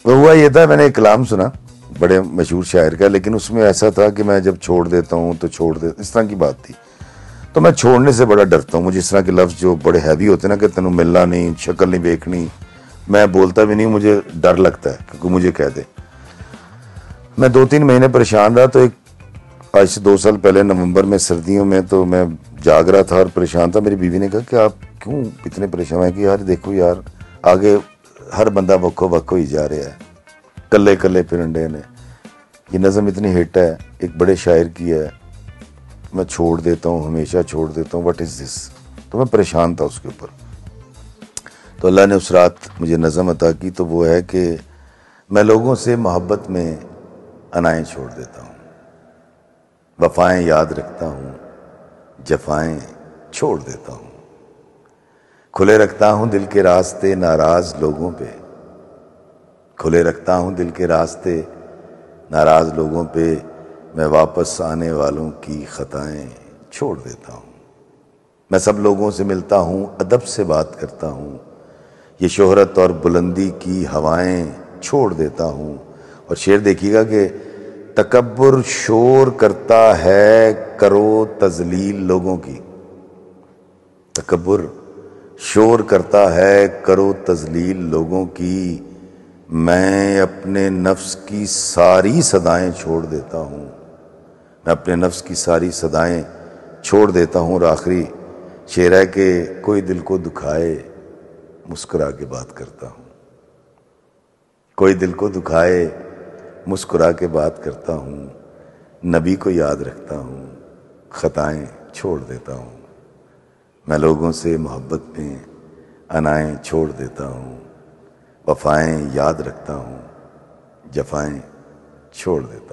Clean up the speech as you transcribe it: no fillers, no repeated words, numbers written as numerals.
وہ ہوا یہ تھا، میں نے ایک کلام سنا بڑے مشہور شاعر کا، لیکن اس میں ایسا تھا کہ میں جب چھوڑ دیتا ہوں تو چھوڑ دے، اس طرح کی بات تھی. تو میں چھوڑنے سے بڑا ڈرتا ہوں. مجھے اس طرح کے لفظ جو بڑے ہیوی ہوتے ہیں نا، کہ تینوں ملنا نہیں، شکل نہیں دیکھنی، میں بولتا بھی نہیں، مجھے ڈر لگتا ہے کہ کوئی مجھے کہہ دے. میں 2-3 مہینے پریشان رہا. تو ایک آج سے 2 سال پہلے نومبر میں سردیوں میں تو میں جاگ رہا تھا اور پریشان تھا. میری بیوی نے کہا کہ آپ کیوں اتنے پریشان ہیں؟ کہ یار دیکھو یار، آگے ہر بندہ وکو وکو ہی جا رہا ہے، کلے کلے پرنڈے نے. یہ نظم اتنی ہٹ ہے، ایک بڑے شاعر کی ہے، میں چھوڑ دیتا ہوں، ہمیشہ چھوڑ دیتا ہوں، وٹ از دس. تو میں پریشان تھا اس کے اوپر. تو اللہ نے اس رات مجھے نظم عطا کی، تو وہ ہے کہ میں لوگوں سے محبت میں انائیں چھوڑ دیتا ہوں، وفائیں یاد رکھتا ہوں، جفائیں چھوڑ دیتا ہوں. کھلے رکھتا ہوں دل کے راستے ناراض لوگوں پہ، کھلے رکھتا ہوں دل کے راستے ناراض لوگوں پہ. میں واپس آنے والوں کی خطائیں چھوڑ دیتا ہوں. میں سب لوگوں سے ملتا ہوں، ادب سے بات کرتا ہوں. یہ شہرت اور بلندی کی ہوائیں چھوڑ دیتا ہوں. اور شعر دیکھیے گا کہ تکبر شور کرتا ہے کرو تذلیل لوگوں کی. تکبر شور کرتا ہے کرو تذلیل لوگوں کی. میں اپنے نفس کی ساری صدائیں چھوڑ دیتا ہوں. میں اپنے نفس کی ساری صدائیں چھوڑ دیتا ہوں. اور آخری شعر ہے کہ کوئی دل کو دکھائے مسکرا کے بات کرتا ہوں. کوئی دل کو دکھائے مسکرا کے بات کرتا ہوں. نبی کو یاد رکھتا ہوں، خطائیں چھوڑ دیتا ہوں. میں لوگوں سے محبت میں انائیں چھوڑ دیتا ہوں، وفائیں یاد رکھتا ہوں، جفائیں چھوڑ دیتا ہوں.